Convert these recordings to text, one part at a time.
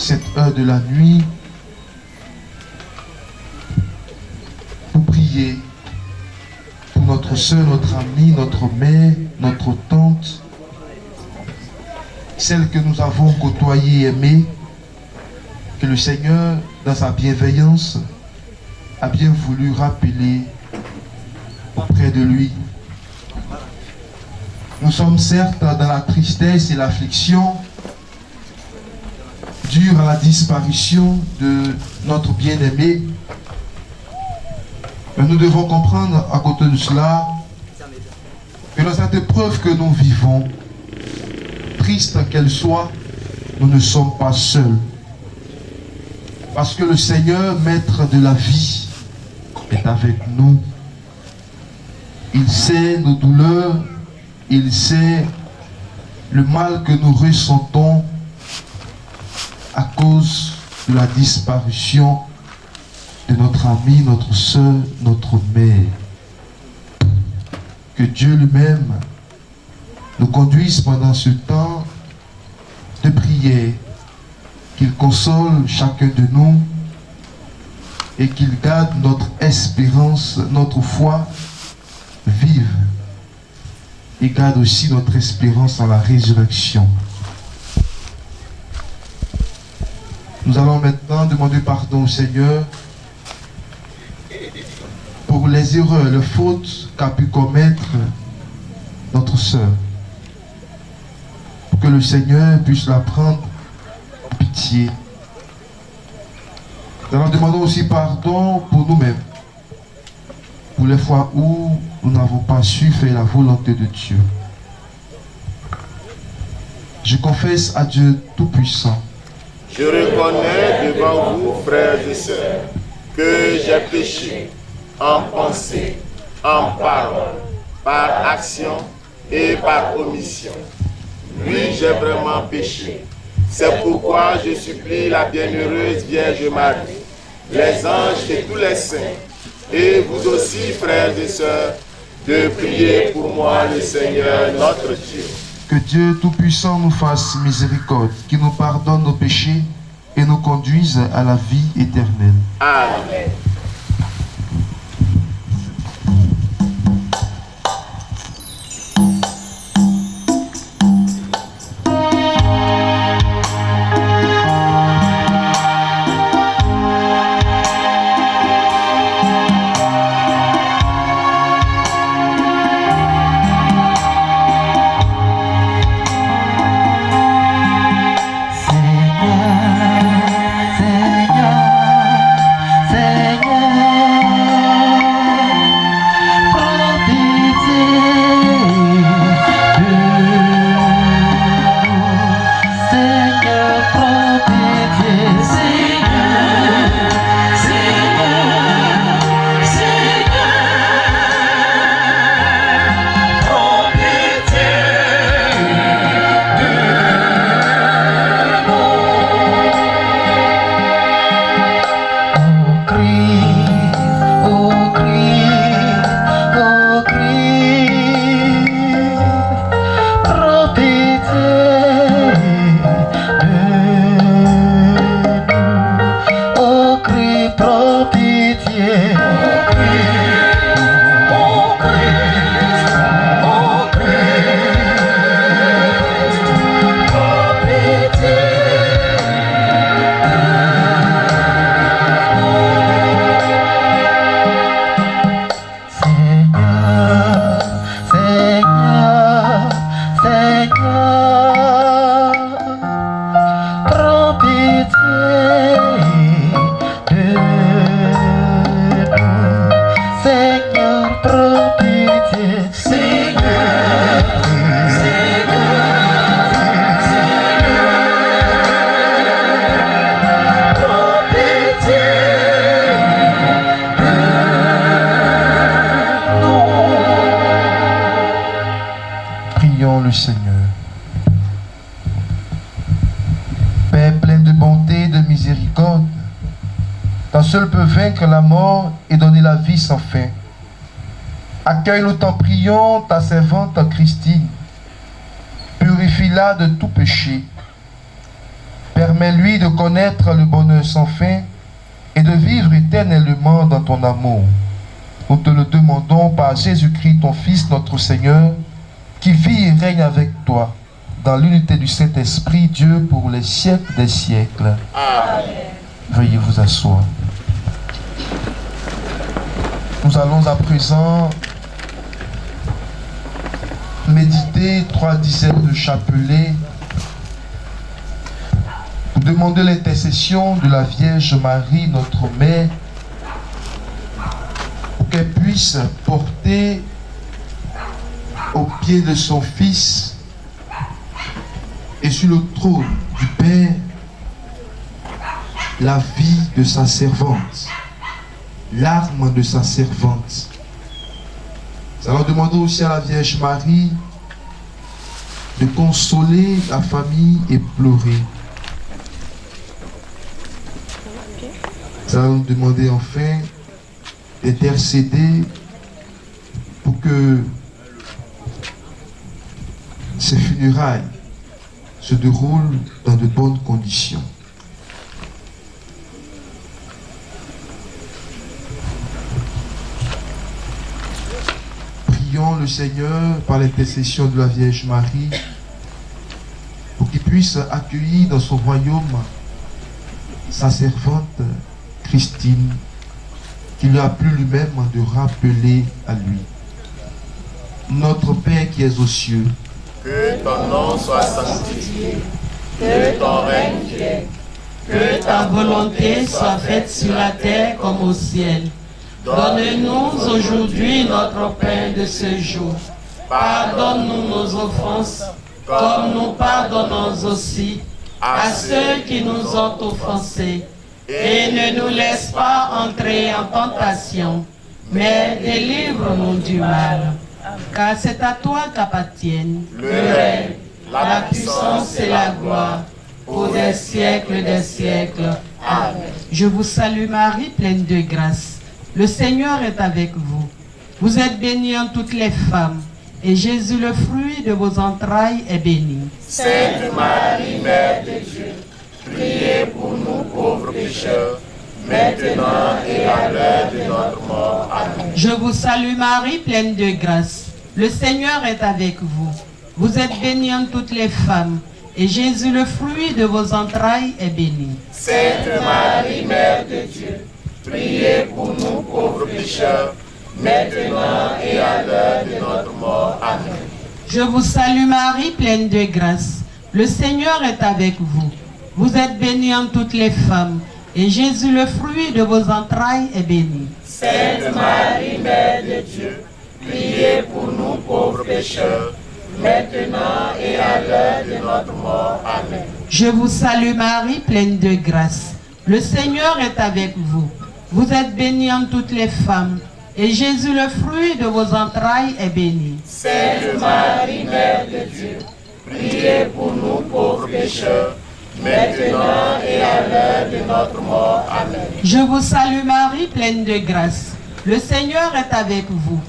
cette heure de la nuit pour prier pour notre soeur, notre amie, notre mère, notre tante, celle que nous avons côtoyée et aimée, que le Seigneur, dans sa bienveillance, a bien voulu rappeler auprès de lui. Nous sommes certes dans la tristesse et l'affliction due à la disparition de notre bien-aimé. Mais nous devons comprendre à côté de cela que dans cette épreuve que nous vivons, triste qu'elle soit, nous ne sommes pas seuls. Parce que le Seigneur, maître de la vie, est avec nous. Il sait nos douleurs, il sait le mal que nous ressentons à cause de la disparition de notre ami, notre soeur, notre mère. Que Dieu lui-même nous conduise pendant ce temps de prière, qu'il console chacun de nous et qu'il garde notre espérance, notre foi vive et garde aussi notre espérance en la résurrection. Nous allons maintenant demander pardon au Seigneur pour les erreurs, les fautes qu'a pu commettre notre sœur. Pour que le Seigneur puisse la prendre en pitié. Nous demandons aussi pardon pour nous-mêmes, pour les fois où nous n'avons pas su faire la volonté de Dieu. Je confesse à Dieu Tout-Puissant. Je reconnais devant vous, frères et sœurs, que j'ai péché en pensée, en parole, par action et par omission. Oui, j'ai vraiment péché. C'est pourquoi je supplie la bienheureuse Vierge Marie, les anges et tous les saints, et vous aussi, frères et sœurs, de prier pour moi le Seigneur notre Dieu. Que Dieu Tout-Puissant nous fasse miséricorde, qu'il nous pardonne nos péchés et nous conduise à la vie éternelle. Amen. Seigneur. Père plein de bonté et de miséricorde, toi seul peux vaincre la mort et donner la vie sans fin. Accueille-nous, t'en prions, ta servante Christine. Purifie-la de tout péché. Permets Permets-lui de connaître le bonheur sans fin et de vivre éternellement dans ton amour. Nous te le demandons par Jésus-Christ, ton Fils, notre Seigneur, qui vit et règne avec toi dans l'unité du Saint-Esprit, Dieu, pour les siècles des siècles. Amen. Veuillez vous asseoir. Nous allons à présent méditer 3 dizaines de chapelets pour demander l'intercession de la Vierge Marie, notre Mère, pour qu'elle puisse porter au pied de son Fils et sur le trône du Père la vie de sa servante, l'arme de sa servante. Nous allons demander aussi à la Vierge Marie de consoler la famille éplorée. Nous allons demander enfin d'intercéder pour que ces funérailles se déroulent dans de bonnes conditions. Prions le Seigneur par l'intercession de la Vierge Marie pour qu'il puisse accueillir dans son royaume sa servante Christine, qui lui a plu lui-même de rappeler à lui. Notre Père qui es aux cieux, que ton nom soit sanctifié, que ton règne vienne, que ta volonté soit faite sur la terre comme au ciel. Donne-nous aujourd'hui notre pain de ce jour. Pardonne-nous nos offenses, comme nous pardonnons aussi à ceux qui nous ont offensés. Et ne nous laisse pas entrer en tentation, mais délivre-nous du mal. Car c'est à toi qu'appartiennent le règne, la puissance et la gloire, pour des siècles des siècles. Amen. Je vous salue Marie, pleine de grâce. Le Seigneur est avec vous. Vous êtes bénie en toutes les femmes, et Jésus, le fruit de vos entrailles, est béni. Sainte Marie, Mère de Dieu, priez pour nous pauvres pécheurs, maintenant et à l'heure de notre mort. Amen. Je vous salue Marie, pleine de grâce. Le Seigneur est avec vous. Vous êtes bénie en toutes les femmes, et Jésus, le fruit de vos entrailles, est béni. Sainte Marie, Mère de Dieu, priez pour nous pauvres pécheurs, maintenant et à l'heure de notre mort. Amen. Je vous salue Marie, pleine de grâce. Le Seigneur est avec vous. Vous êtes bénie en toutes les femmes, et Jésus, le fruit de vos entrailles, est béni. Sainte Marie, Mère de Dieu, priez pour nous pauvres pécheurs, maintenant et à l'heure de notre mort. Amen. Je vous salue Marie, pleine de grâce. Le Seigneur est avec vous. Vous êtes bénie en toutes les femmes, et Jésus, le fruit de vos entrailles, est béni. Sainte Marie, Mère de Dieu, priez pour nous pauvres pécheurs, maintenant et à l'heure de notre mort. Amen. Je vous salue Marie, pleine de grâce. Le Seigneur est avec vous.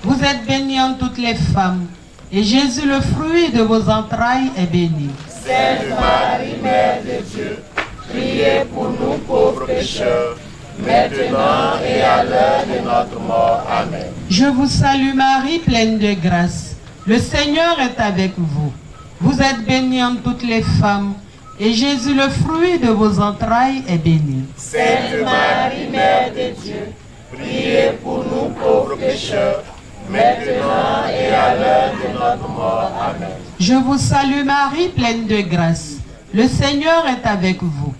Vous êtes bénie en toutes les femmes, et Jésus, le fruit de vos entrailles, est béni. Sainte Marie, Mère de Dieu, priez pour nous pauvres pécheurs, maintenant et à l'heure de notre mort. Amen. Je vous salue Marie, pleine de grâce. Le Seigneur est avec vous. Vous êtes bénie en toutes les femmes, et Jésus, le fruit de vos entrailles, est béni. Sainte Marie, Mère de Dieu, priez pour nous pauvres pécheurs, maintenant et à l'heure de notre mort. Amen. Je vous salue Marie, pleine de grâce. Le Seigneur est avec vous.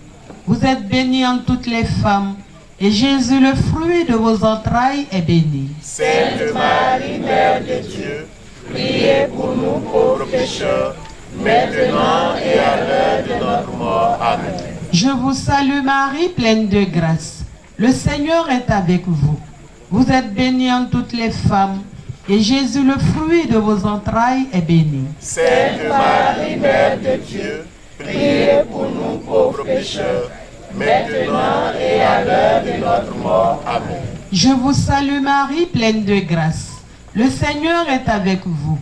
Vous êtes bénie en toutes les femmes, et Jésus, le fruit de vos entrailles, est béni. Sainte Marie, Mère de Dieu, priez pour nous pauvres pécheurs, maintenant et à l'heure de notre mort. Amen. Je vous salue Marie, pleine de grâce. Le Seigneur est avec vous. Vous êtes bénie en toutes les femmes, et Jésus, le fruit de vos entrailles, est béni. Sainte Marie, Mère de Dieu, priez pour nous pauvres pécheurs, maintenant et à l'heure de notre mort. Amen. Je vous salue Marie, pleine de grâce. Le Seigneur est avec vous.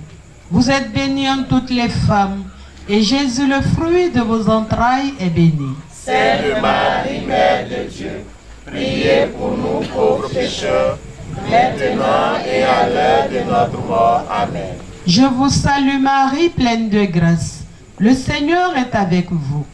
Vous êtes bénie en toutes les femmes, et Jésus, le fruit de vos entrailles, est béni. Sainte Marie, Mère de Dieu, priez pour nous pauvres pécheurs, maintenant et à l'heure de notre mort. Amen. Je vous salue Marie, pleine de grâce. Le Seigneur est avec vous.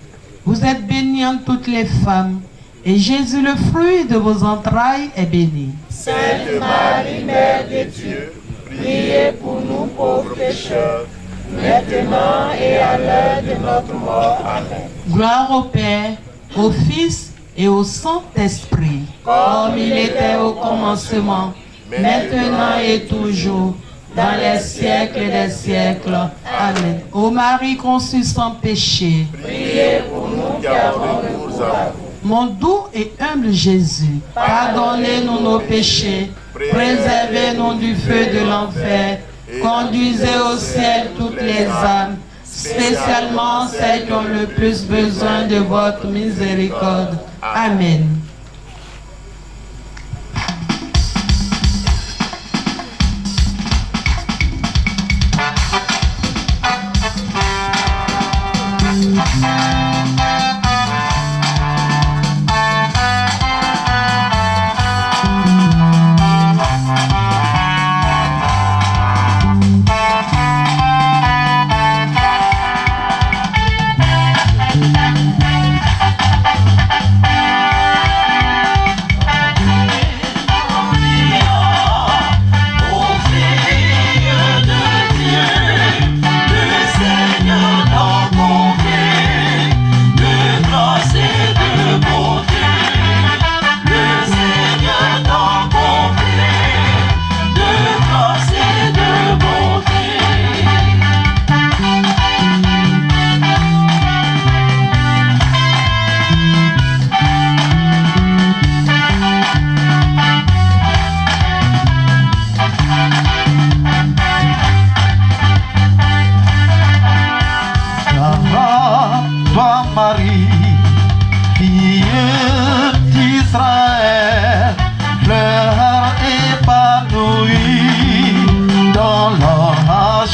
Vous êtes bénie entre toutes les femmes, et Jésus, le fruit de vos entrailles, est béni. Sainte Marie, Mère de Dieu, priez pour nous pauvres pécheurs, maintenant et à l'heure de notre mort. Amen. Gloire au Père, au Fils et au Saint-Esprit, comme il était au commencement, maintenant et toujours, dans les siècles des siècles. Amen. Ô Marie conçue sans péché, priez pour nous qui avons recours à vous. Mon doux et humble Jésus, pardonnez-nous nos péchés, préservez-nous du feu de l'enfer, conduisez au ciel toutes les âmes, spécialement celles qui ont le plus besoin de votre miséricorde. Amen.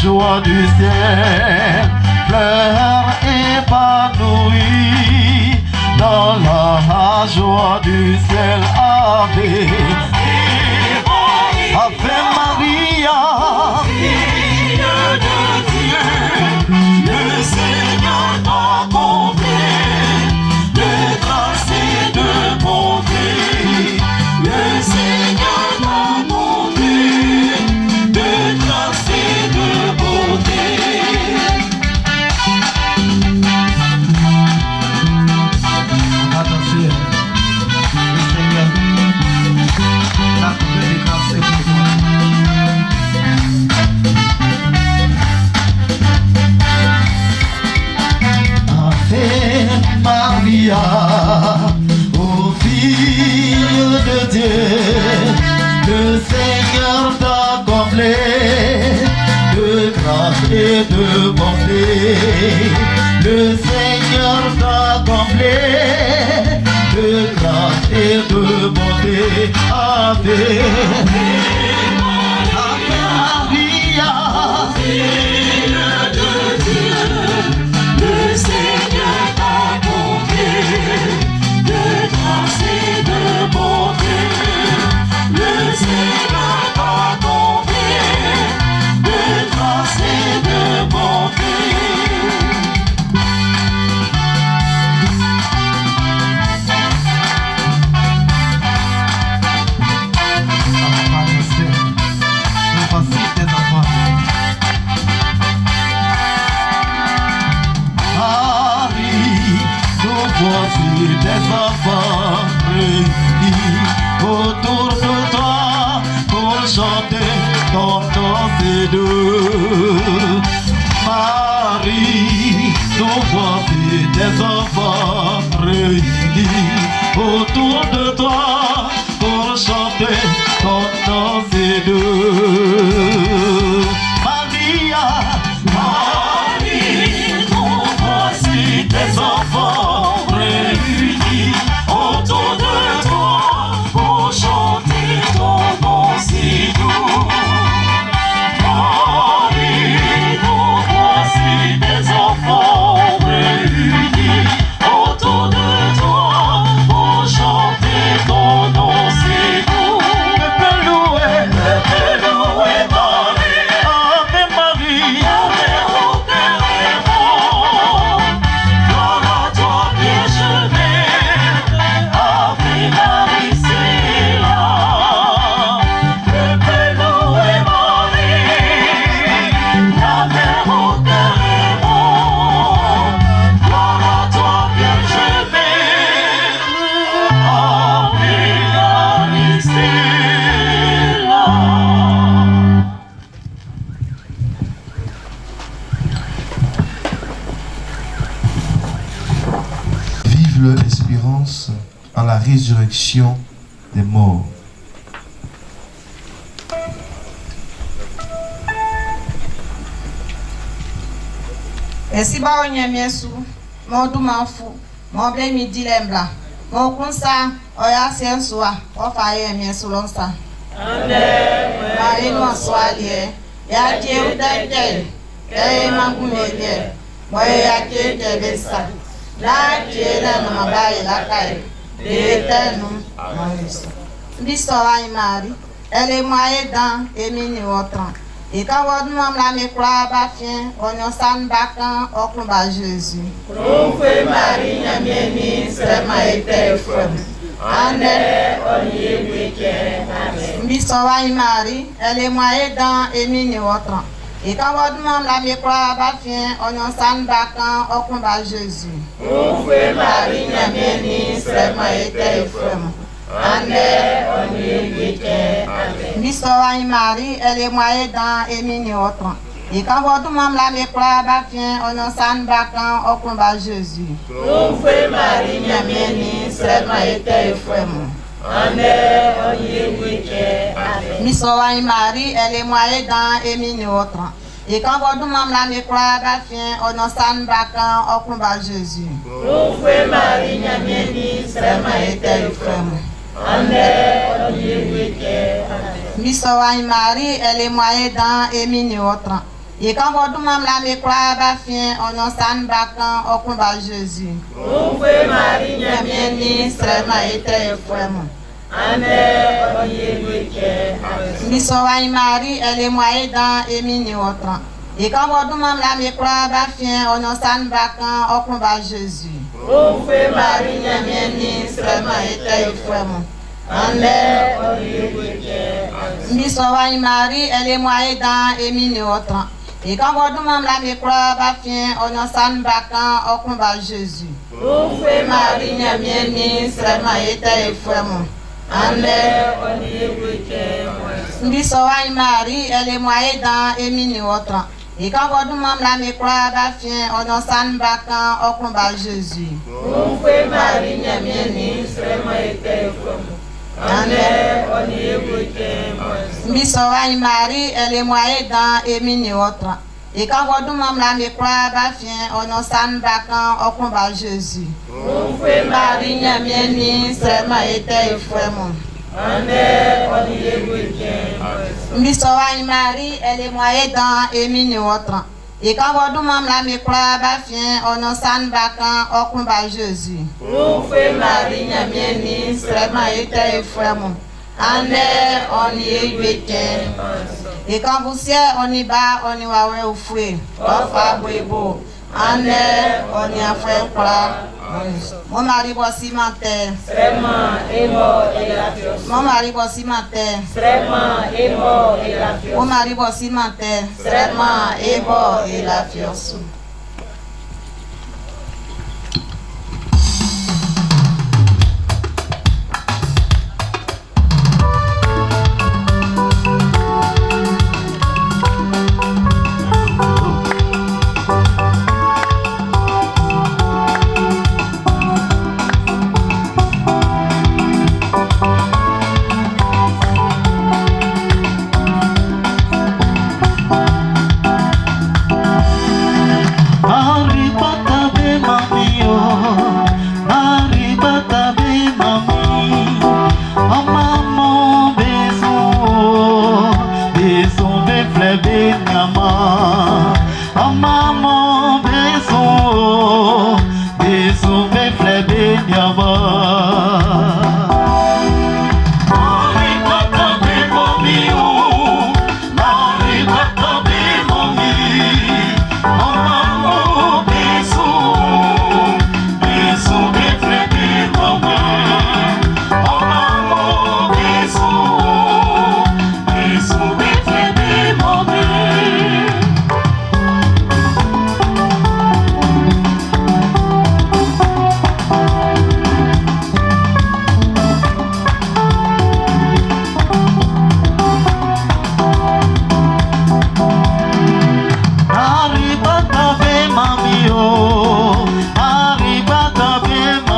Joie du ciel, fleur épanouie, dans la joie du ciel, Ave, Ave Maria, fille de Dieu, le Seigneur t'a comblé de grâce et de bonté, le Seigneur t'a comblé de grâce et de beauté. On va danser. Le Seigneur l'a trouvé de grâce et de beauté. Ave Maria, ô fille de Dieu, le Seigneur t'a comblé de grâce et de bonté. Le Seigneur t'a comblé de grâce et de bonté. Ave Maria, fille de Dieu, le Seigneur t'a comblé de grâce et de bonté. Le Seigneur t'a comblé de grâce et de bonté. Marie, nous voici des enfants réunis autour de toi pour chanter ton nom c'est doux. Marie, nous voici des enfants réunis autour de toi pour chanter ton nom c'est doux. Maria, Marie, nous voici des enfants réunis autour de toi pour chanter ton nom si doux. Marie, nous voici des enfants leur espérance en la résurrection des morts. Et si ba onye miesu, mon du manfu, mon ble mi dilembla, mon kunsa, oya siensua, ofaye miesu lonsa. Marie no soalie, ya je udende, e mangumele, moye ya je de besa. La je na mabaye la kai, de tenu, moyesu. L'histoire est Marie, elle est moyenne dans et mini autant. Et quand vous nous la mécroix bafien, on y s'en bacan au combat Jésus. Prophète Marie, n'a bien mis, c'est ma été femme. En elle, on y est week-end. L'histoire est Marie, elle est moyenne dans et mini autant. Et quand vous nous la mécroix bafien, on y s'en bacan au combat Jésus. Prophète Marie, n'a bien mis, c'est ma été femme. L'histoire est Marie, elle est moyenne dans et mini autant. Et quand votre maman la mécroix bafien, on en s'en bacan au combat Jésus. Prophète Marie, n'a bien mis, c'est ma été femme. L'histoire est Marie, elle est moyenne dans et mini autant. Et quand votre maman la mécroix bafien, on en s'en bacan au combat Jésus. Prophète Marie, n'a bien mis, c'est ma été femme. L'histoire est Marie, elle est moyenne dans et mini autant. Et quand votre maman la mécroix bafien, on en s'en bacan au combat Jésus. Prophète Marie, n'a bien mis, c'est ma été femme. L'histoire est Marie, elle est moyenne dans et mini autant. Et quand votre maman la mécroix bafien, on en s'en bacan au combat Jésus. Prophète Marie, n'a bien mis, c'est ma été femme. L'histoire est Marie, elle est moyenne dans et mini autant. Et quand votre maman la mécroix bafien, on en s'en bacan au combat Jésus. Prophète Marie, n'a bien mis, c'est ma été femme. L'histoire est Marie, elle est moyenne dans et mini autant. Et quand votre maman la mécroix bafien, on en s'en bacan au combat Jésus. Prophète Marie, n'a bien mis, c'est ma été femme. L'histoire est Marie, elle est moyenne dans et mini autant. Et quand votre maman la mécroix bafien, on en s'en bacan au combat Jésus. Prophète Marie, n'a bien mis, c'est ma été femme. L'histoire est Marie, elle est moyenne dans et mini autant. Et quand votre maman la mécroix bafien, on en s'en bacan au combat Jésus. Prophète Marie, n'a bien mis, c'est ma été femme. On y est week-end. Et quand vous siez, on y bat, on y va au fouet. On y a fait quoi? Mon mari va cimentaire. Mon mari va cimentaire. Mon mari va cimentaire. Et bon, et la fiance.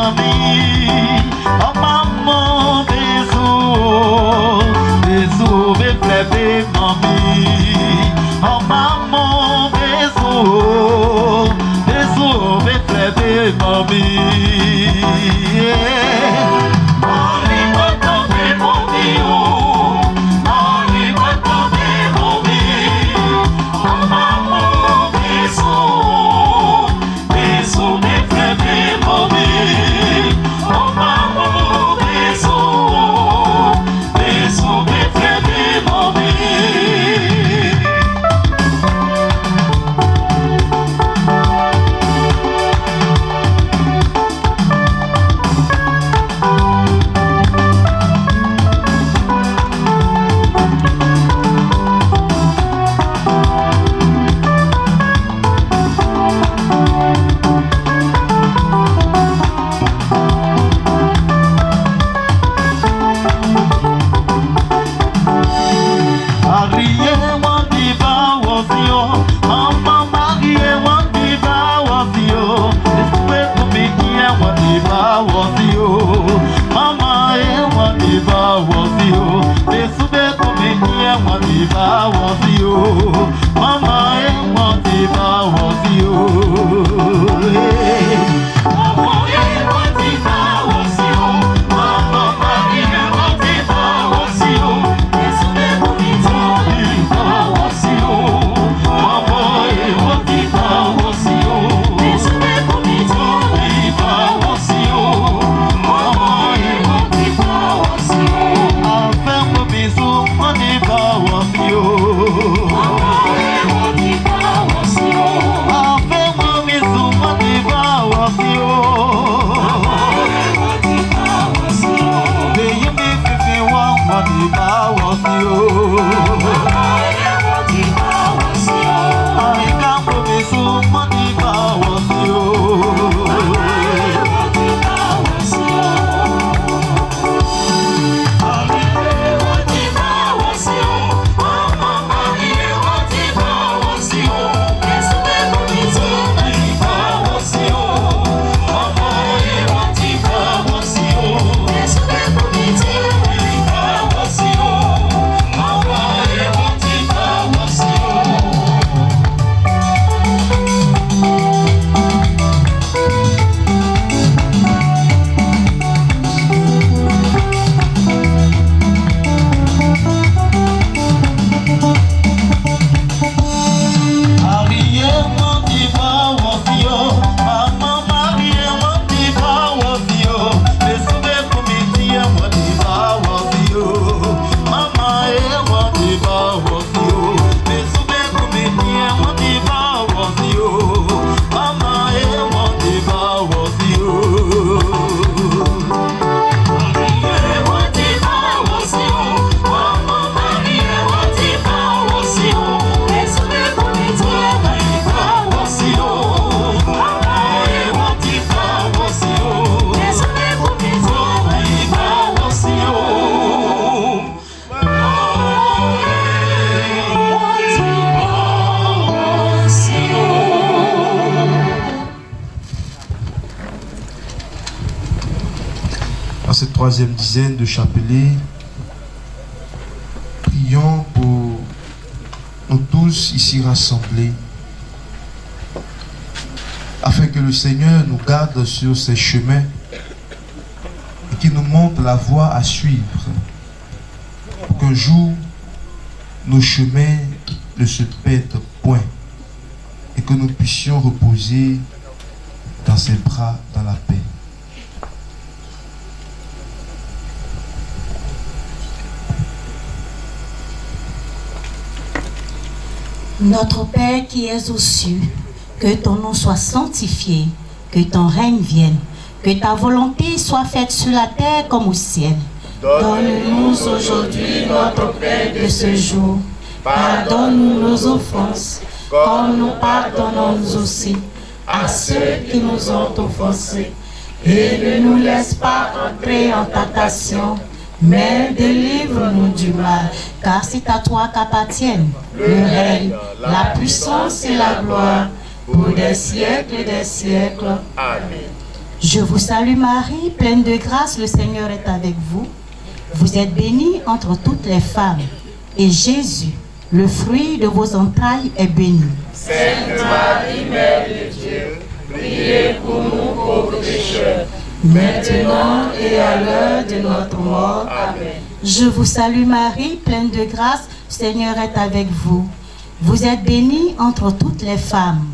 mamie, oh maman, bisous, bébé, mamie, oh maman, bisous, bébé, mamie. Cette troisième dizaine de chapelets, prions pour nous tous ici rassemblés, afin que le Seigneur nous garde sur ses chemins et qu'il nous montre la voie à suivre, pour qu'un jour nos chemins ne se perdent point et que nous puissions reposer dans ses bras dans la paix. Notre Père qui es aux cieux, que ton nom soit sanctifié, que ton règne vienne, que ta volonté soit faite sur la terre comme au ciel. Donne-nous aujourd'hui notre pain de ce jour. Pardonne-nous nos offenses, comme nous pardonnons aussi à ceux qui nous ont offensés. Et ne nous laisse pas entrer en tentation, mais délivre-nous du mal. Car c'est à toi qu'appartiennent le règne, la puissance et la gloire, pour des siècles et des siècles. Amen. Je vous salue Marie, pleine de grâce, le Seigneur est avec vous. Vous êtes bénie entre toutes les femmes, et Jésus, le fruit de vos entrailles, est béni. Sainte Marie, Mère de Dieu, priez pour nous pauvres pécheurs, maintenant et à l'heure de notre mort. Amen. Je vous salue Marie, pleine de grâce, le Seigneur est avec vous. Vous êtes bénie entre toutes les femmes,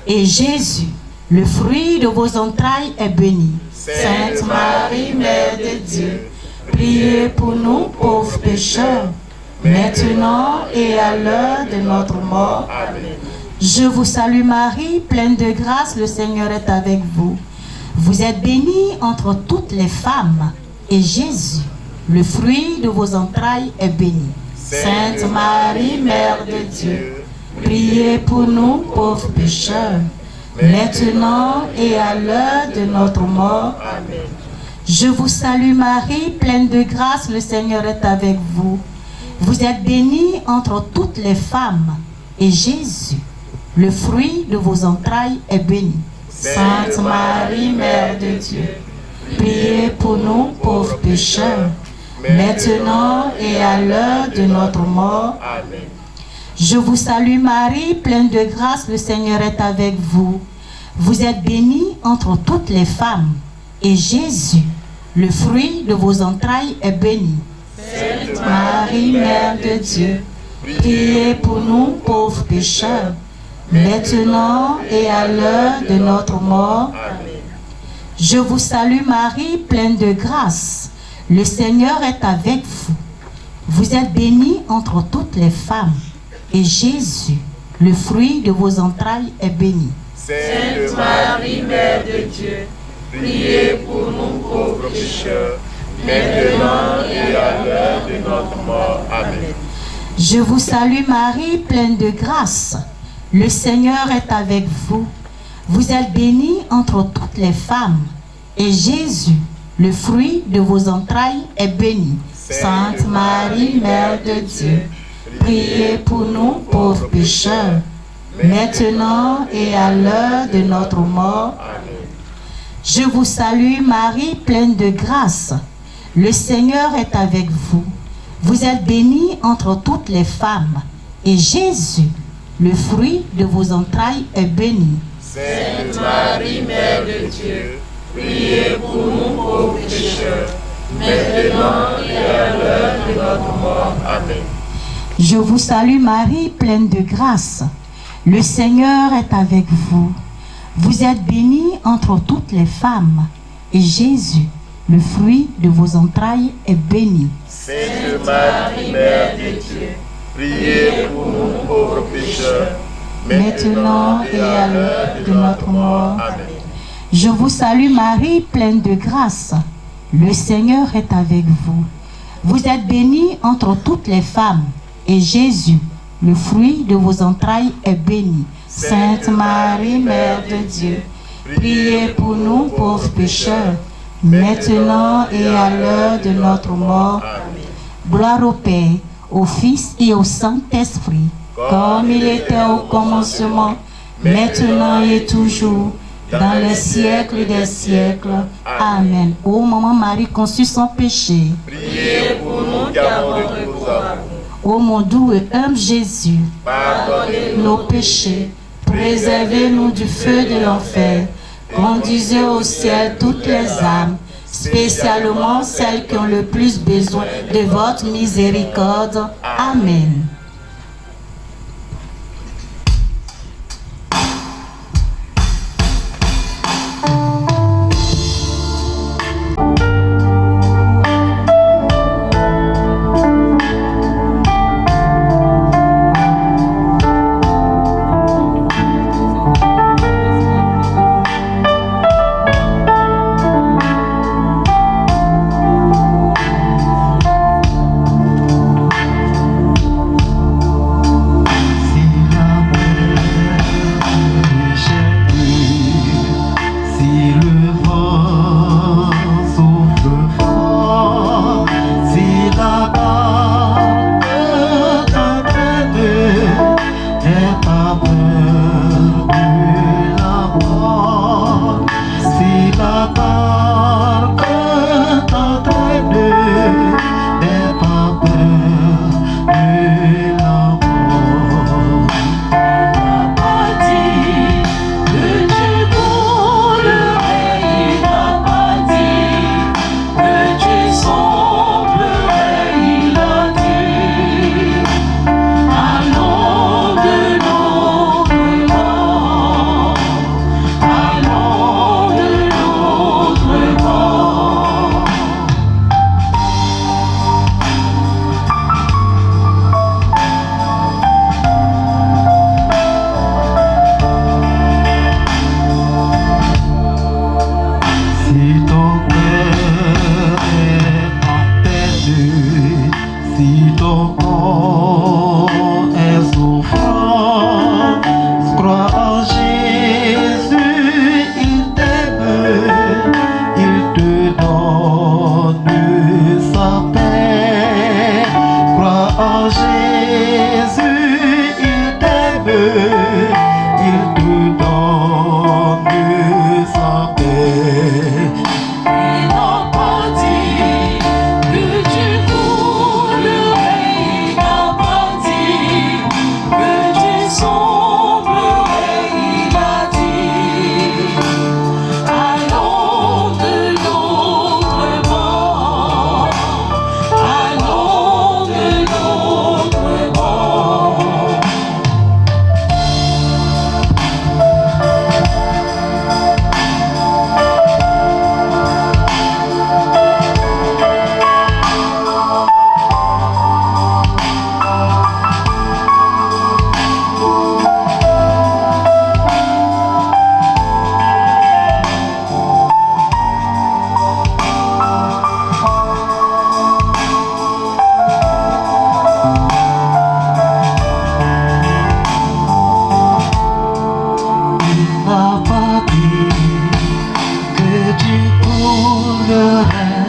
et Jésus, le fruit de vos entrailles, est béni. Sainte Marie, Mère de Dieu, priez pour nous pauvres pécheurs, maintenant et à l'heure de notre mort. Amen. Je vous salue Marie, pleine de grâce, le Seigneur est avec vous. Vous êtes bénie entre toutes les femmes, et Jésus, le fruit de vos entrailles, est béni. Sainte Marie, Mère de Dieu, priez pour nous pauvres pécheurs, maintenant et à l'heure de notre mort. Amen. Je vous salue Marie, pleine de grâce, le Seigneur est avec vous. Vous êtes bénie entre toutes les femmes, et Jésus, le fruit de vos entrailles, est béni. Sainte Marie, Mère de Dieu, priez pour nous pauvres pécheurs, maintenant et à l'heure de notre mort. Amen. Je vous salue Marie, pleine de grâce, le Seigneur est avec vous. Vous êtes bénie entre toutes les femmes, et Jésus, le fruit de vos entrailles, est béni. Sainte Marie, Mère de Dieu, priez pour nous pauvres pécheurs, maintenant et à l'heure de notre mort. Amen. Je vous salue Marie, pleine de grâce, le Seigneur est avec vous. Vous êtes bénie entre toutes les femmes, et Jésus, le fruit de vos entrailles, est béni. Sainte Marie, Mère de Dieu, priez pour nous pauvres pécheurs, maintenant et à l'heure de notre mort. Amen. Je vous salue Marie, pleine de grâce, le Seigneur est avec vous. Vous êtes bénie entre toutes les femmes, et Jésus, le fruit de vos entrailles, est béni. Sainte Marie, Mère de Dieu, priez pour nous pauvres pécheurs, maintenant et à l'heure de notre mort. Amen. Je vous salue Marie, pleine de grâce, le Seigneur est avec vous. Vous êtes bénie entre toutes les femmes, et Jésus, le fruit de vos entrailles, est béni. Sainte Marie, Mère de Dieu, priez pour nous pauvres pécheurs, maintenant et à l'heure de notre mort. Amen. Je vous salue Marie, pleine de grâce, le Seigneur est avec vous. Vous êtes bénie entre toutes les femmes, et Jésus, le fruit de vos entrailles, est béni. Sainte Marie, Mère de Dieu, priez pour nous pauvres pécheurs, maintenant et à l'heure de notre mort. Amen. Je vous salue Marie, pleine de grâce, le Seigneur est avec vous. Vous êtes bénie entre toutes les femmes, et Jésus, le fruit de vos entrailles, est béni. Sainte Marie, Mère de Dieu, priez pour nous pauvres pécheurs, maintenant et à l'heure de notre mort. Amen. Gloire au Père, au Fils et au Saint-Esprit, comme il était au commencement, maintenant et toujours, dans les siècles des siècles. Amen. Ô Maman Marie conçue sans péché, Priez pour nous qui avons recours à vous. ô mon doux et humble Jésus, Pardonnez-nous nos péchés, préservez-nous du feu de l'enfer, conduisez au ciel toutes les âmes, spécialement celles qui ont le plus besoin de votre miséricorde. Amen.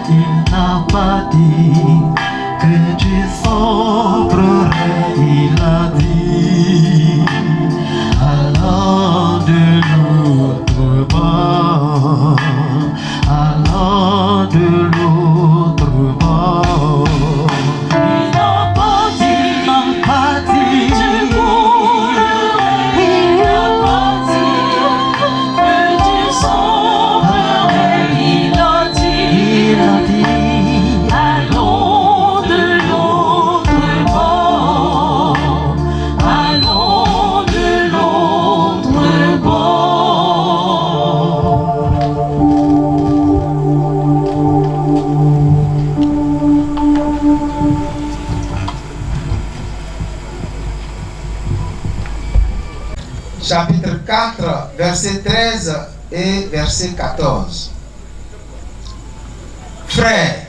il n'a pas dit que tu sombrerais, il a dit allons de l'autre bord, allons de l'autre bord. Il n'a pas dit que tu mourrais, il n'a pas dit que tu sombrerais, il a dit allons de l'autre bord, allons de l'autre bord. Chapitre 4, verset 13 et verset 14. Frères,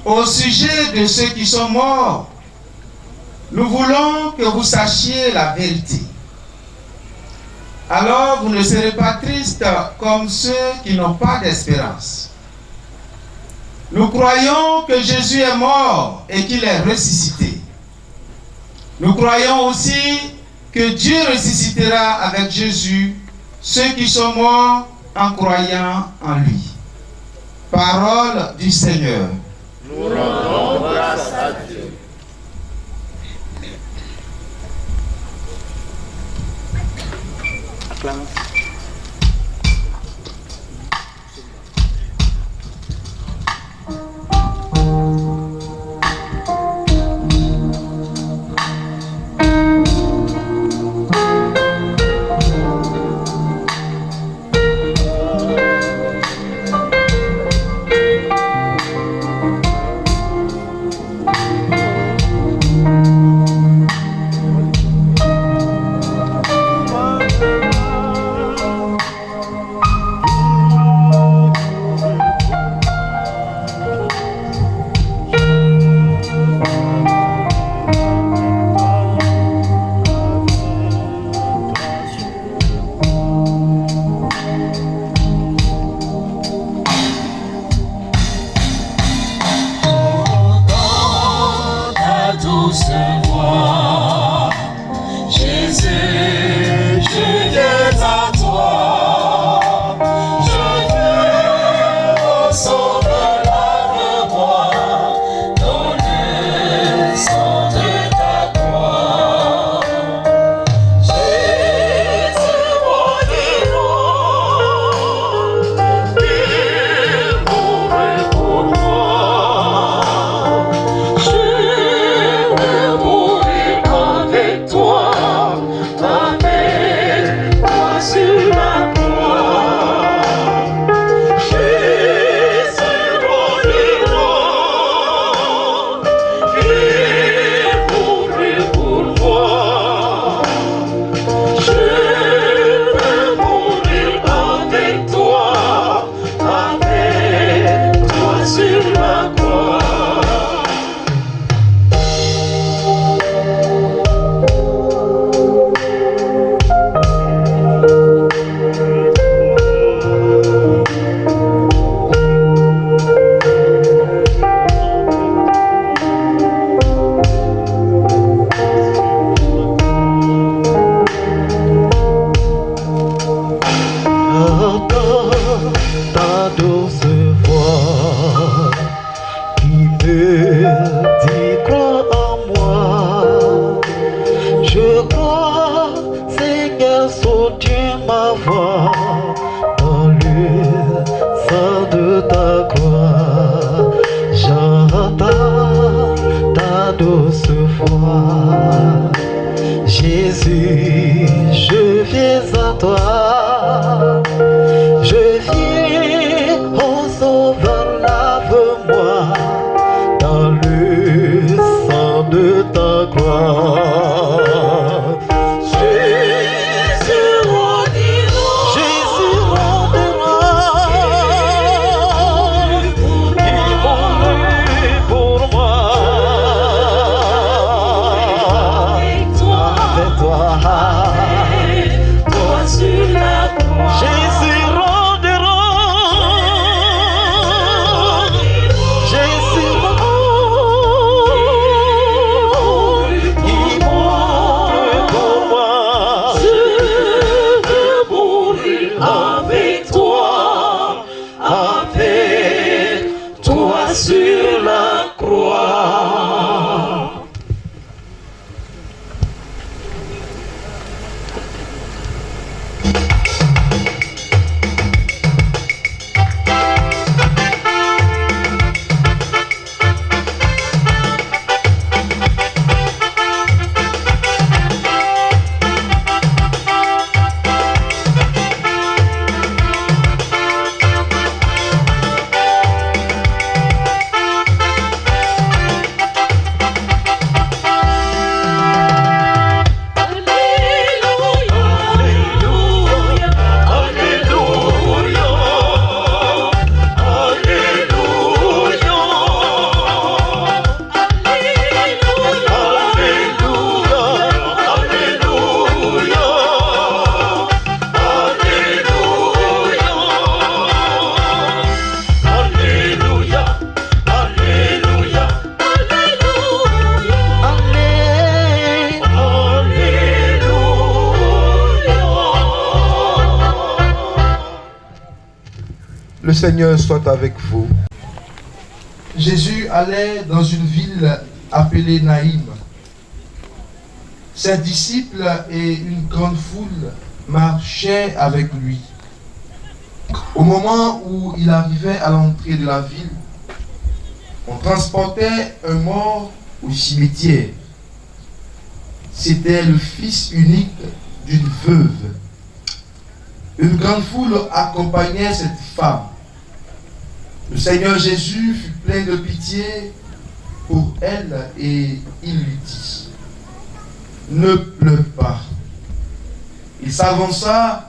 au sujet de ceux qui sont morts, nous voulons que vous sachiez la vérité. Alors vous ne serez pas tristes comme ceux qui n'ont pas d'espérance. Nous croyons que Jésus est mort et qu'il est ressuscité. Nous croyons aussi que Dieu ressuscitera avec Jésus ceux qui sont morts en croyant en lui. Parole du Seigneur. Nous rendons grâce à Dieu. Jésus, je viens à toi, je viens, ô Sauveur, lave-moi dans le sang de ta gloire. Jésus rendira, il mourut pour moi. Avec toi, toi sur la croix. Jésus rendira, sur la croix. Le Seigneur soit avec vous. Jésus allait dans une ville appelée Naïm. Ses disciples et une grande foule marchaient avec lui. Au moment où il arrivait à l'entrée de la ville, on transportait un mort au cimetière. C'était le fils unique d'une veuve. Une grande foule accompagnait cette femme. Le Seigneur Jésus fut plein de pitié pour elle et il lui dit: ne pleure pas. Il s'avança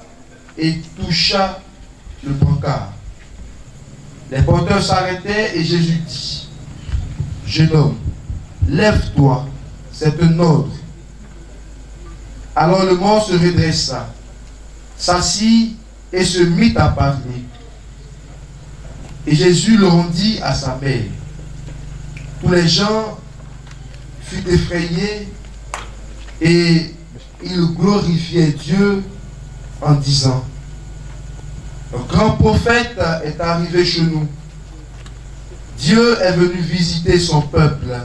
et toucha le brancard. Les porteurs s'arrêtaient et Jésus dit: jeune homme, lève-toi, c'est un ordre. Alors le mort se redressa, s'assit et se mit à parler. Et Jésus le rendit à sa mère. Tous les gens furent effrayés et ils glorifiaient Dieu en disant: un grand prophète est arrivé chez nous. Dieu est venu visiter son peuple.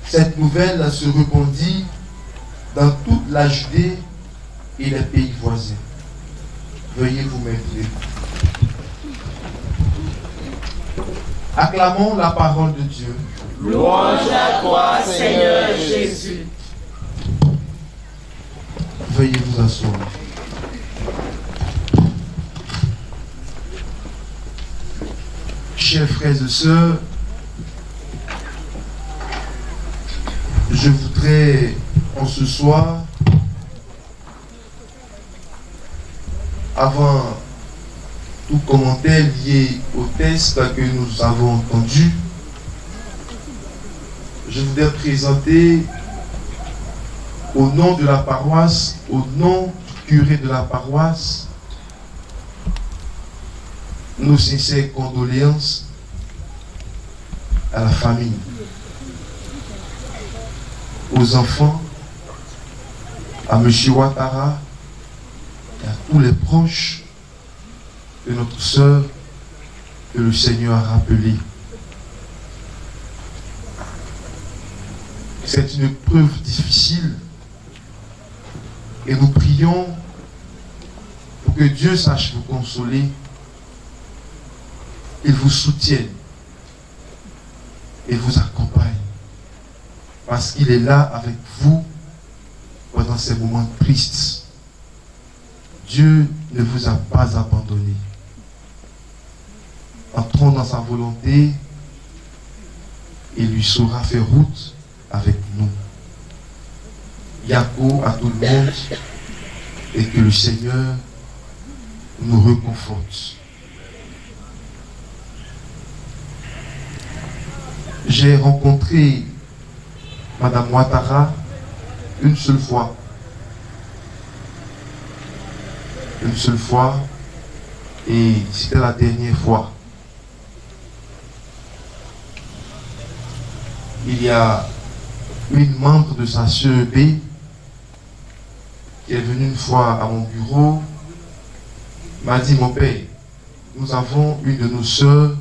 Cette nouvelle se répandit dans toute la Judée et les pays voisins. Veuillez vous mettre. Acclamons la parole de Dieu. Louange à toi, Seigneur Jésus. Veuillez vous asseoir. Chers frères et sœurs, je voudrais en ce soir, avant tout commentaire lié au texte que nous avons entendu, je voudrais présenter au nom de la paroisse, au nom du curé de la paroisse, nos sincères condoléances à la famille, aux enfants, à M. Ouattara et à tous les proches de notre sœur que le Seigneur a rappelée. C'est une preuve difficile et nous prions pour que Dieu sache vous consoler, qu'il vous soutienne et vous accompagne, parce qu'il est là avec vous pendant ces moments tristes. Dieu ne vous a pas abandonné. Entrons dans sa volonté et lui saura faire route avec nous. Yako à tout le monde et que le Seigneur nous réconforte. J'ai rencontré Madame Ouattara une seule fois. Une seule fois, et c'était la dernière fois. Il y a une membre de sa CEB qui est venue une fois à mon bureau, m'a dit: mon père, nous avons une de nos sœurs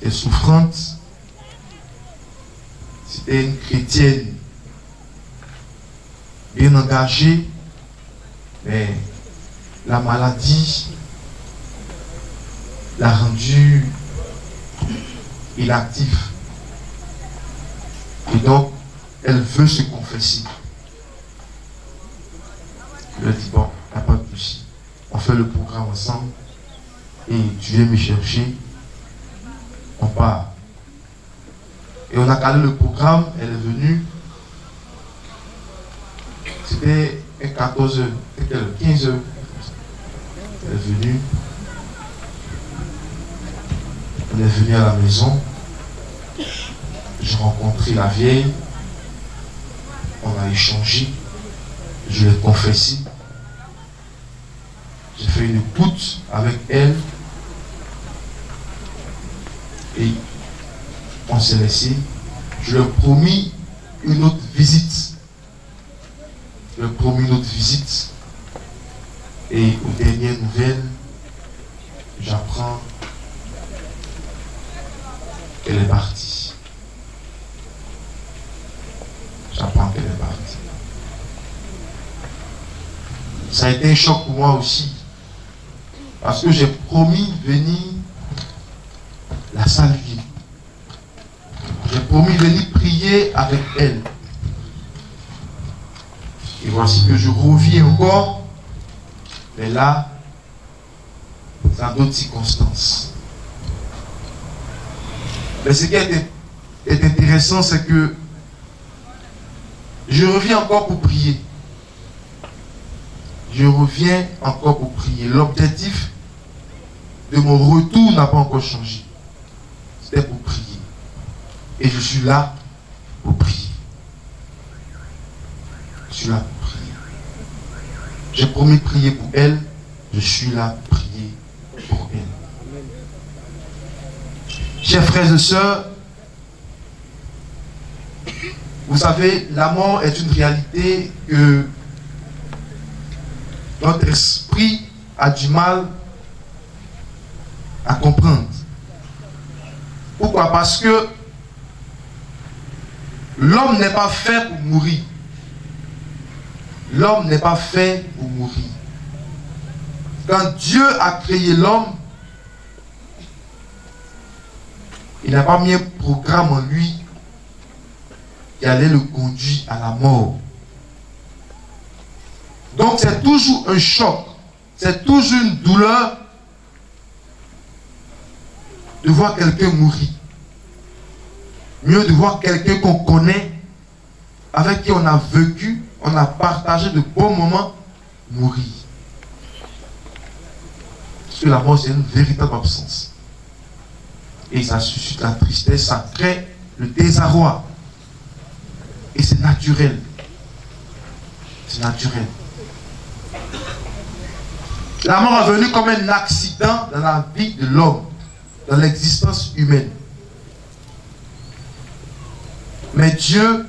qui était souffrante. C'était une chrétienne bien engagée, mais la maladie l'a rendue inactive. Et donc, elle veut se confesser. Je lui ai dit, bon, il n'y a pas de souci. On fait le programme ensemble et tu viens me chercher. On part. Et on a calé le programme, elle est venue. C'était 14h, 15h. Elle est venue. On est venu à la maison. J'ai rencontré la vieille. On a échangé. Je l'ai confessé. J'ai fait une écoute avec elle. Et on s'est laissé. Je lui ai promis une autre visite. Je lui ai promis une autre visite. Et aux dernières nouvelles, j'apprends qu'elle est partie. J'apprends qu'elle est partie. Ça a été un choc pour moi aussi. Parce que j'ai promis de venir la saluer. J'ai promis de venir prier avec elle. Et voici que je reviens encore. Mais là, dans d'autres circonstances. Mais ce qui est intéressant, c'est que je reviens encore pour prier. Je reviens encore pour prier. L'objectif de mon retour n'a pas encore changé. C'était pour prier. Et je suis là pour prier. Je suis là pour prier. J'ai promis de prier pour elle. Je suis là pour prier pour elle. Chers frères et sœurs, vous savez, la mort est une réalité que notre esprit a du mal à comprendre. Pourquoi? Parce que l'homme n'est pas fait pour mourir. L'homme n'est pas fait pour mourir. Quand Dieu a créé l'homme, il n'a pas mis un programme en lui qui allait le conduire à la mort. Donc c'est toujours un choc, c'est toujours une douleur de voir quelqu'un mourir. Mieux de voir quelqu'un qu'on connaît, avec qui on a vécu, on a partagé de bons moments, mourir. Parce que la mort, c'est une véritable absence. Et ça suscite la tristesse, ça crée le désarroi. Et c'est naturel. C'est naturel. La mort est venue comme un accident dans la vie de l'homme, dans l'existence humaine. Mais Dieu,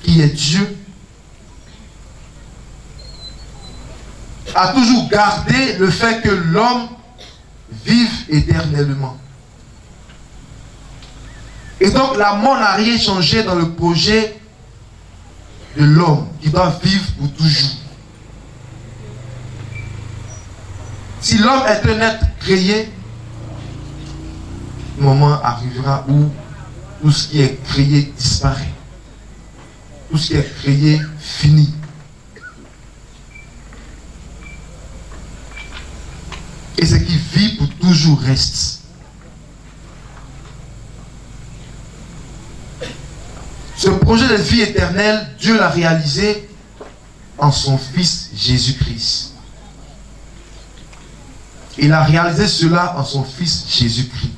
qui est Dieu, a toujours gardé le fait que l'homme vive éternellement. Et donc la mort n'a rien changé dans le projet de l'homme qui doit vivre pour toujours. Si l'homme est un être créé, le moment arrivera où tout ce qui est créé disparaît. Tout ce qui est créé finit. Et ce qui vit pour toujours reste. Ce projet de vie éternelle, Dieu l'a réalisé en son Fils Jésus-Christ. Il a réalisé cela en son Fils Jésus-Christ.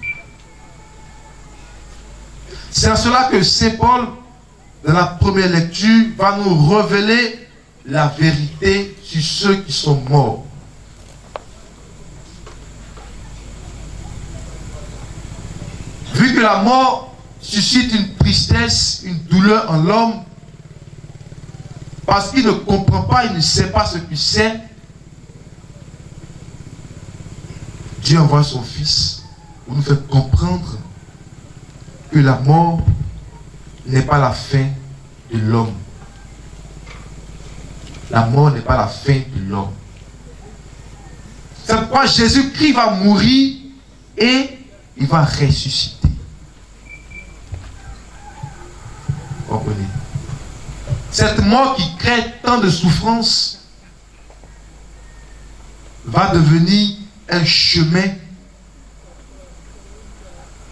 C'est à cela que Saint Paul, dans la première lecture, va nous révéler la vérité sur ceux qui sont morts. Vu que la mort suscite une tristesse, une douleur en l'homme, parce qu'il ne comprend pas, il ne sait pas ce qu'il sait, Dieu envoie son Fils pour nous faire comprendre que la mort n'est pas la fin de l'homme. La mort n'est pas la fin de l'homme. C'est pourquoi Jésus-Christ va mourir et il va ressusciter. Vous comprenez? Cette mort qui crée tant de souffrances va devenir un chemin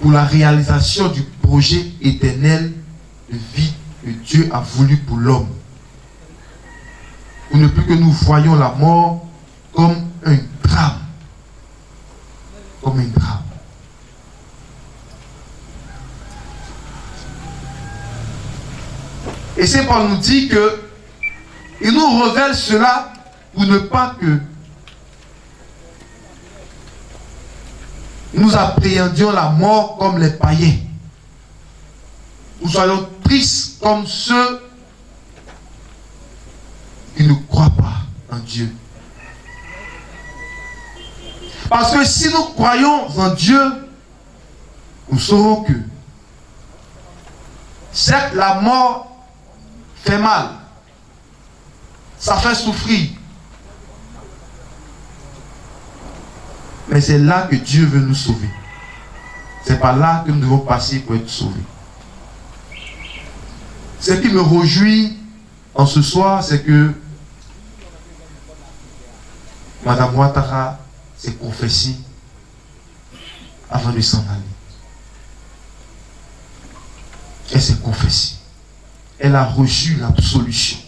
pour la réalisation du projet éternel de vie que Dieu a voulu pour l'homme. Pour ne plus que nous voyions la mort comme un drame. Comme un drame. Et c'est Paul nous dit que il nous révèle cela pour ne pas que nous appréhendions la mort comme les païens. Nous soyons tristes comme ceux qui ne croient pas en Dieu. Parce que si nous croyons en Dieu, nous saurons que certes la mort fait mal, ça fait souffrir, mais c'est là que Dieu veut nous sauver. C'est par là que nous devons passer pour être sauvés. Ce qui me réjouit en ce soir, c'est que Madame Ouattara s'est confessée avant de s'en aller. Elle s'est confessée. Elle a reçu l'absolution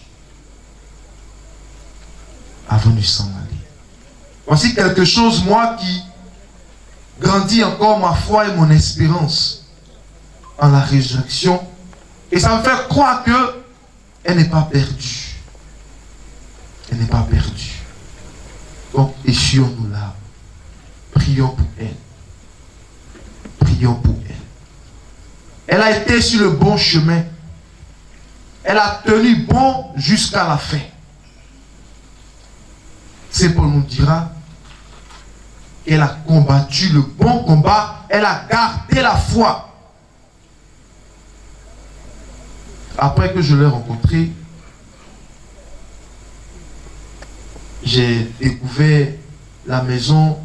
avant de s'en aller. Voici quelque chose, moi, qui grandit encore ma foi et mon espérance en la résurrection. Et ça me fait croire qu'elle n'est pas perdue. Elle n'est pas perdue. Donc, essuyons-nous là. Prions pour elle. Prions pour elle. Elle a été sur le bon chemin. Elle a tenu bon jusqu'à la fin. C'est Paul nous dira qu'elle a combattu le bon combat. Elle a gardé la foi. Après que je l'ai rencontrée, j'ai découvert la maison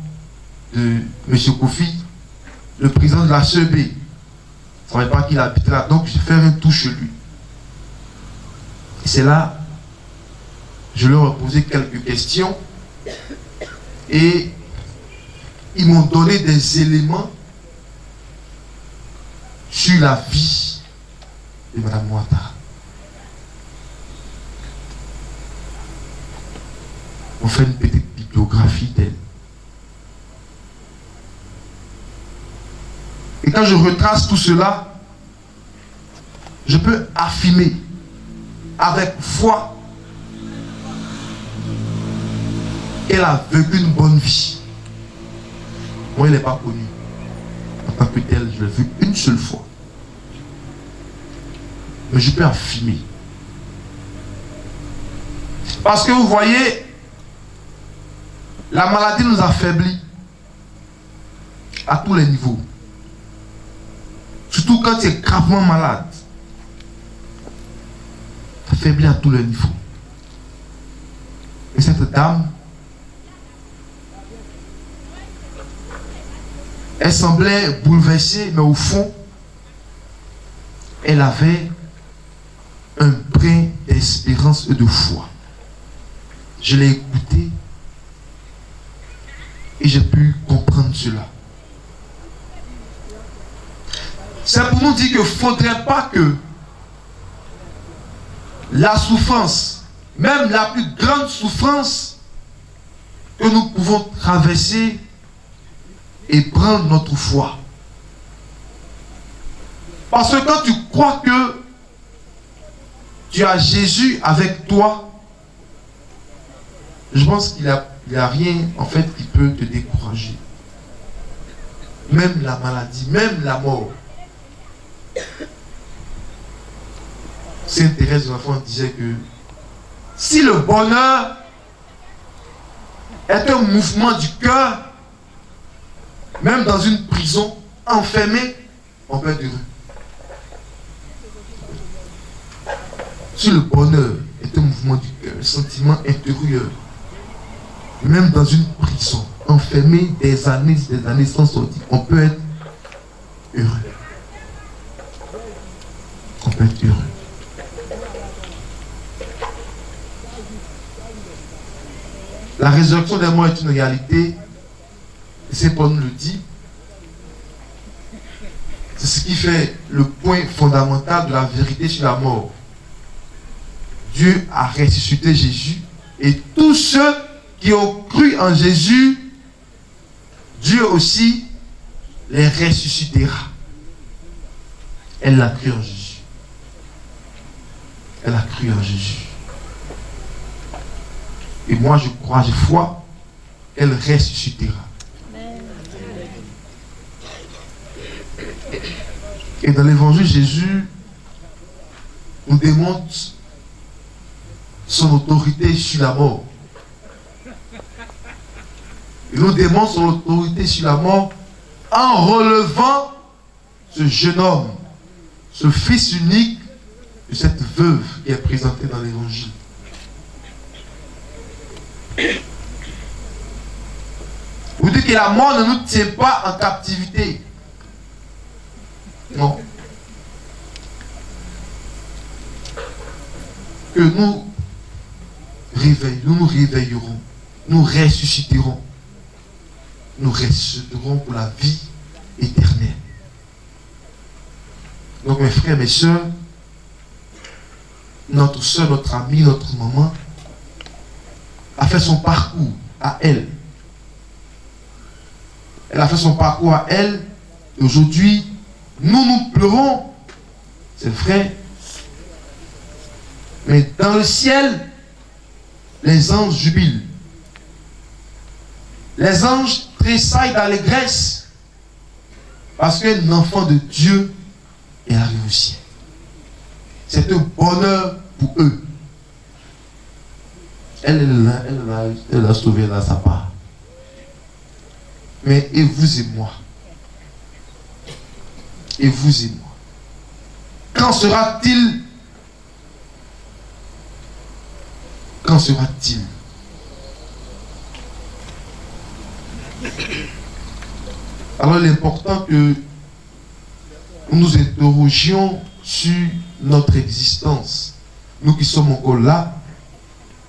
de M. Kofi, le président de la CEB. Je ne savais pas qu'il habitait là, donc j'ai fait un tour chez lui. Et c'est là, je leur ai posé quelques questions et ils m'ont donné des éléments sur la vie de Mme Ouattara. On fait une petite bibliographie d'elle. Et quand je retrace tout cela, je peux affirmer avec foi qu'elle a vécu une bonne vie. Moi, elle n'est pas connue. En tant que telle, je l'ai vue une seule fois. Mais je peux affirmer. Parce que vous voyez, la maladie nous affaiblit à tous les niveaux. Surtout quand tu es gravement malade. Ça affaiblit à tous les niveaux. Et cette dame, elle semblait bouleversée, mais au fond, elle avait un brin d'espérance et de foi. Je l'ai écoutée et j'ai pu comprendre cela. C'est pour nous dire qu'il ne faudrait pas que la souffrance, même la plus grande souffrance que nous pouvons traverser et prendre notre foi. Parce que quand tu crois que tu as Jésus avec toi, je pense qu'il n'y a rien en fait qui peut te décourager. Même la maladie, même la mort. Sainte Thérèse de l'Enfant disait que si le bonheur est un mouvement du cœur, Même dans une prison, enfermé, on peut être heureux. Si le bonheur est un mouvement du cœur, un sentiment intérieur, même dans une prison, enfermé des années sans sortir, on peut être heureux. On peut être heureux. La résurrection des morts est une réalité. Et c'est Paul nous le dit. C'est ce qui fait le point fondamental de la vérité sur la mort. Dieu a ressuscité Jésus et tous ceux qui ont cru en Jésus, Dieu aussi les ressuscitera. Elle a cru en Jésus. Elle a cru en Jésus. Et moi je crois, j'ai foi, elle ressuscitera. Et dans l'évangile, Jésus nous démontre son autorité sur la mort. Il nous démontre son autorité sur la mort en relevant ce jeune homme, ce fils unique de cette veuve qui est présenté dans l'évangile. Vous dites que la mort ne nous tient pas en captivité. Non. Que nous nous réveillerons, nous ressusciterons. Nous ressusciterons pour la vie éternelle. Donc mes frères, mes soeurs, notre soeur, notre amie, notre maman a fait son parcours à elle. Elle a fait son parcours à elle. Et aujourd'hui, nous pleurons. C'est vrai. Mais dans le ciel, les anges jubilent. Les anges tressaillent d'allégresse parce qu'un enfant de Dieu est arrivé au ciel. C'est un bonheur pour eux. Elle a sauvé là sa part. Mais et vous et moi? Et vous et moi? Quand sera-t-il? Quand sera-t-il? Alors il est important que nous nous interrogions sur notre existence. Nous qui sommes encore là,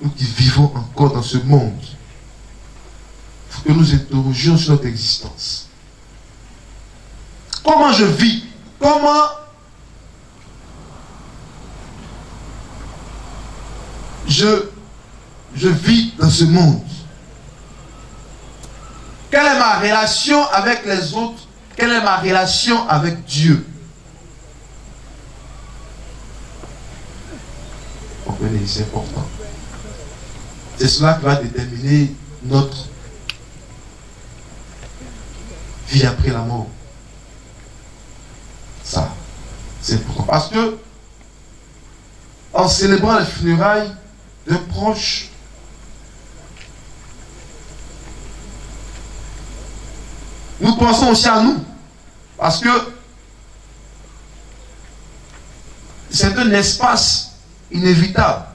nous qui vivons encore dans ce monde. Il faut que nous interrogions sur notre existence. Comment je vis? Comment je vis dans ce monde? Quelle est ma relation avec les autres? Quelle est ma relation avec Dieu? Comprenez, c'est important. C'est cela qui va déterminer notre vie après la mort. Ça, c'est important. Parce que, en célébrant les funérailles de proches, nous pensons aussi à nous. Parce que c'est un espace inévitable.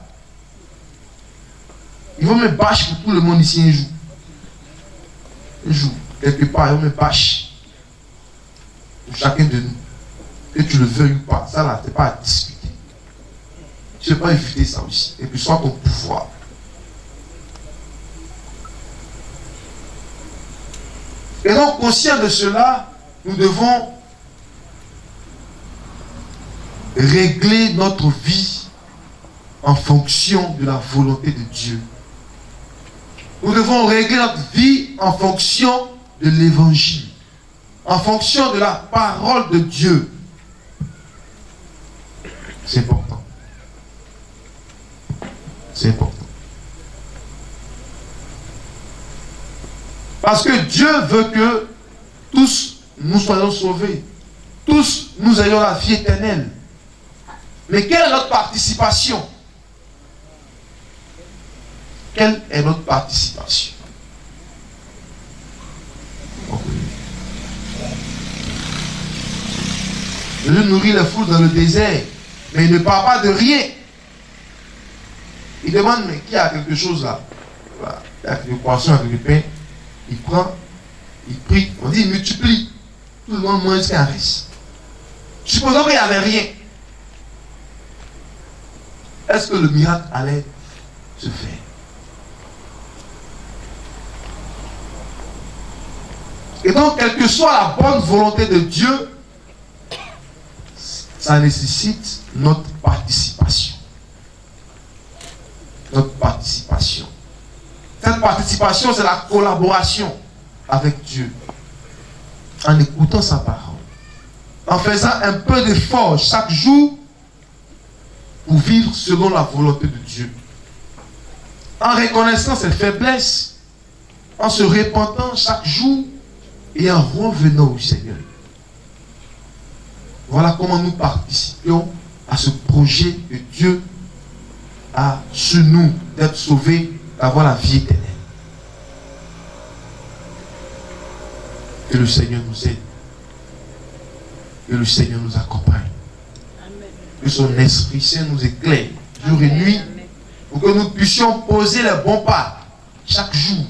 Ils vont me bâcher pour tout le monde ici un jour. Un jour, quelque part, ils vont me bâcher. Pour chacun de nous. Que tu le veuilles ou pas. Ça là, c'est pas à discuter. Tu ne peux pas éviter ça aussi. Et puis soit ton pouvoir. Et donc, conscient de cela, nous devons régler notre vie en fonction de la volonté de Dieu. Nous devons régler notre vie en fonction de l'évangile, en fonction de la parole de Dieu. C'est important. C'est important. Parce que Dieu veut que tous nous soyons sauvés. Tous nous ayons la vie éternelle. Mais quelle est notre participation? Quelle est notre participation? Jésus nourrit les foules dans le désert, mais il ne parle pas de rien. Il demande, mais qui a quelque chose là? Voilà. Il y a quelques poissons, quelques pains. Il prend, il prie, on dit il multiplie. Tout le monde mange jusqu'à un reste. Supposons qu'il n'y avait rien. Est-ce que le miracle allait se faire? Et donc, quelle que soit la bonne volonté de Dieu, ça nécessite notre participation. Notre participation. Cette participation, c'est la collaboration avec Dieu. En écoutant sa parole. En faisant un peu d'effort chaque jour pour vivre selon la volonté de Dieu. En reconnaissant ses faiblesses, en se repentant chaque jour et en revenant au Seigneur. Voilà comment nous participions à ce projet que Dieu a sur nous d'être sauvés, d'avoir la vie éternelle. Que le Seigneur nous aide. Que le Seigneur nous accompagne. Amen. Que son Esprit Saint nous éclaire jour et nuit pour que nous puissions poser les bons pas chaque jour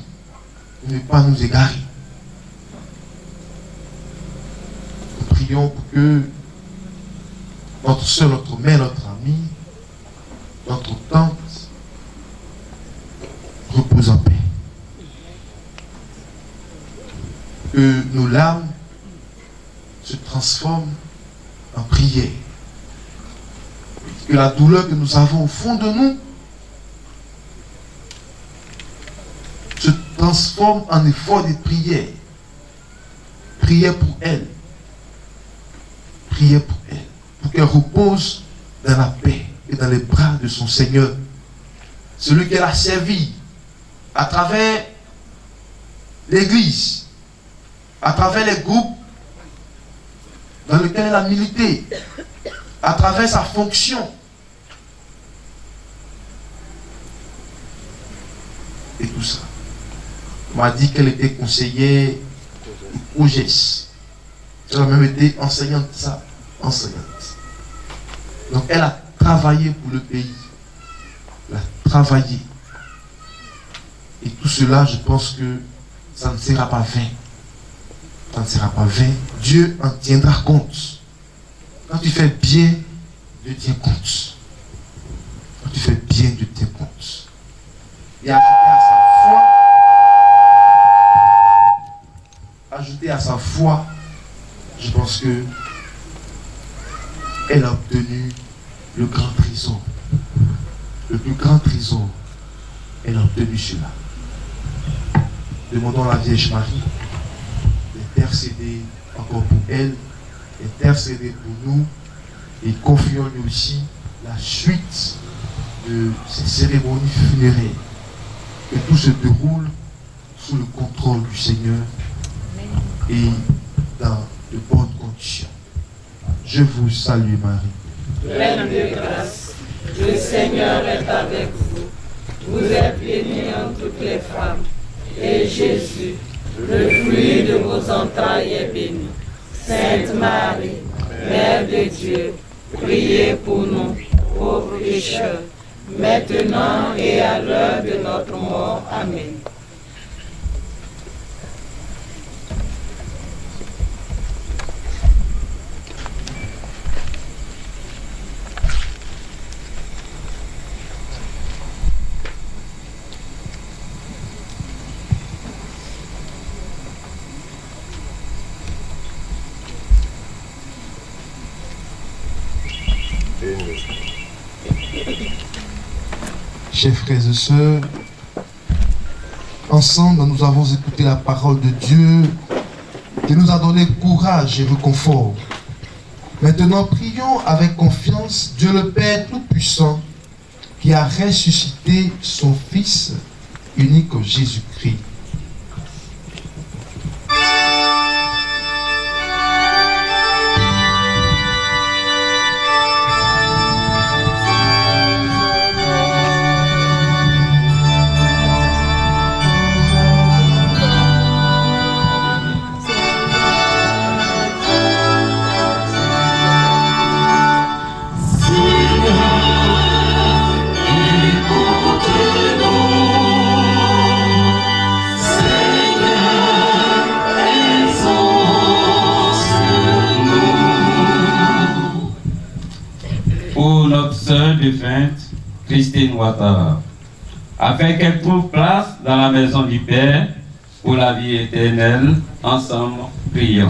pour ne pas nous égarer. Nous prions pour que notre soeur, notre mère, notre amie, notre tante repose en paix. Que nos larmes se transforment en prière. Que la douleur que nous avons au fond de nous se transforme en effort de prière. Prière pour elle. Prière pour elle. Pour qu'elle repose dans la paix et dans les bras de son Seigneur. Celui qu'elle a servi à travers l'Église, à travers les groupes dans lesquels elle a milité, à travers sa fonction. Et tout ça. On m'a dit qu'elle était conseillère au GES. Elle a même été enseignante, ça, enseignante. Donc elle a travaillé pour le pays. Elle a travaillé. Et tout cela, je pense que ça ne sera pas vain. Ça ne sera pas vain. Dieu en tiendra compte. Quand tu fais bien, Dieu tient compte. Quand tu fais bien, Dieu tient compte. Et ajouter à sa foi, je pense que elle a obtenu le grand trésor. Le plus grand trésor, elle a obtenu cela. Demandons à la Vierge Marie d'intercéder encore pour elle, d'intercéder pour nous, et confions-lui aussi la suite de ces cérémonies funéraires. Que tout se déroule sous le contrôle du Seigneur et dans de bonnes conditions. Je vous salue Marie. Pleine de grâce, le Seigneur est avec vous. Vous êtes bénie entre toutes les femmes, et Jésus, le fruit de vos entrailles, est béni. Sainte Marie, Mère de Dieu, priez pour nous, pauvres pécheurs, maintenant et à l'heure de notre mort. Amen. Chers frères et sœurs, ensemble nous avons écouté la parole de Dieu qui nous a donné courage et réconfort. Maintenant prions avec confiance Dieu le Père Tout-Puissant qui a ressuscité son Fils unique Jésus-Christ. défunte, Christine Ouattara, afin qu'elle trouve place dans la maison du Père pour la vie éternelle. Ensemble, prions.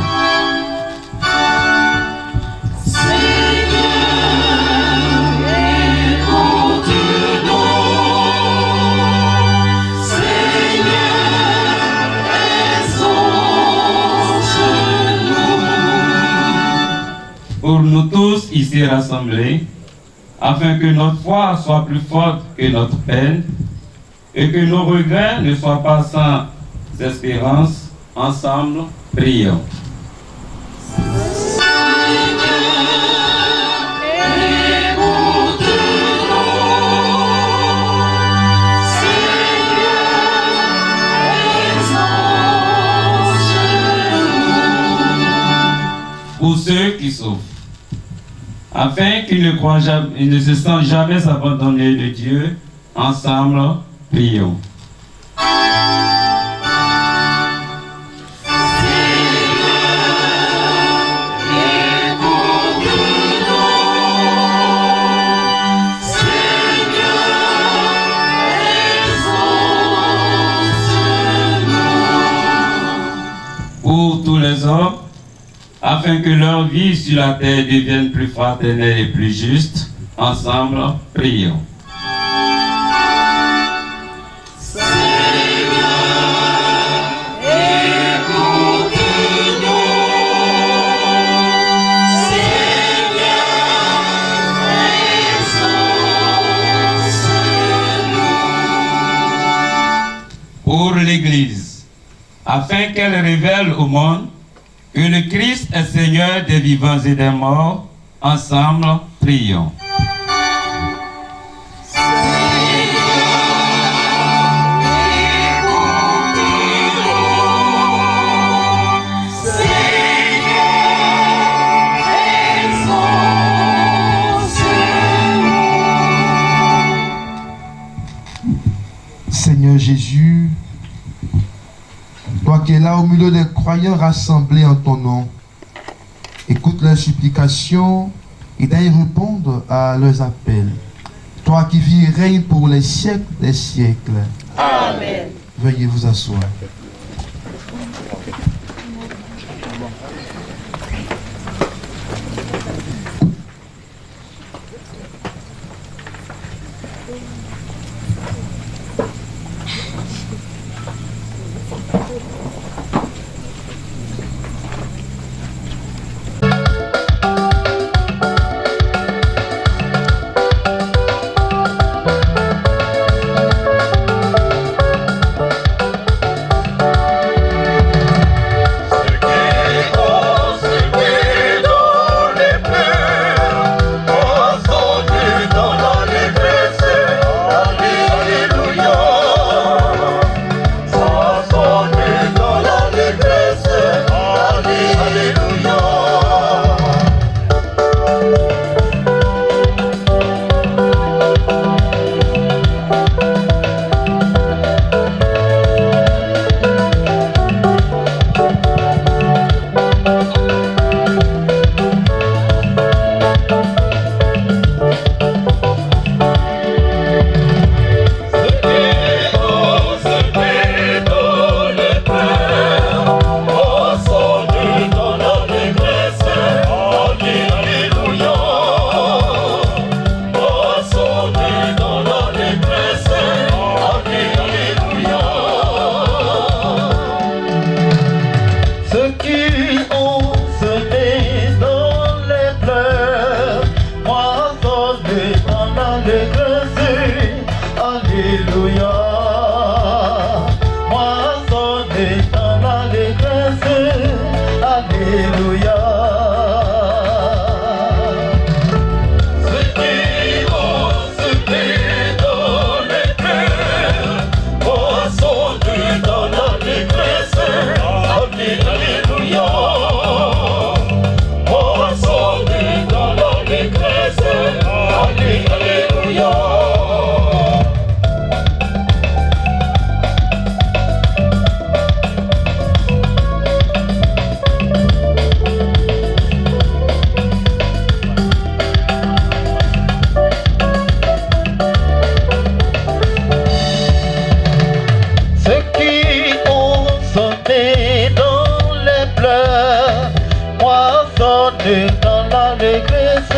Pour nous tous ici rassemblés, afin que notre foi soit plus forte que notre peine et que nos regrets ne soient pas sans espérance, ensemble, prions. Pour ceux qui souffrent, afin qu'ils ne se sentent jamais abandonnés de Dieu, ensemble, prions. Pour tous les hommes, afin que leur vie sur la terre devienne plus fraternelle et plus juste, ensemble, prions. Pour l'Église, afin qu'elle révèle au monde que le Christ est Seigneur des vivants et des morts, ensemble, prions. Seigneur Jésus, toi qui es là au milieu des croyants rassemblés en ton nom, écoute leurs supplications et d'ailleurs répondre à leurs appels. Toi qui vis et règnes pour les siècles des siècles. Amen. Veuillez vous asseoir. chante dans l'allégresse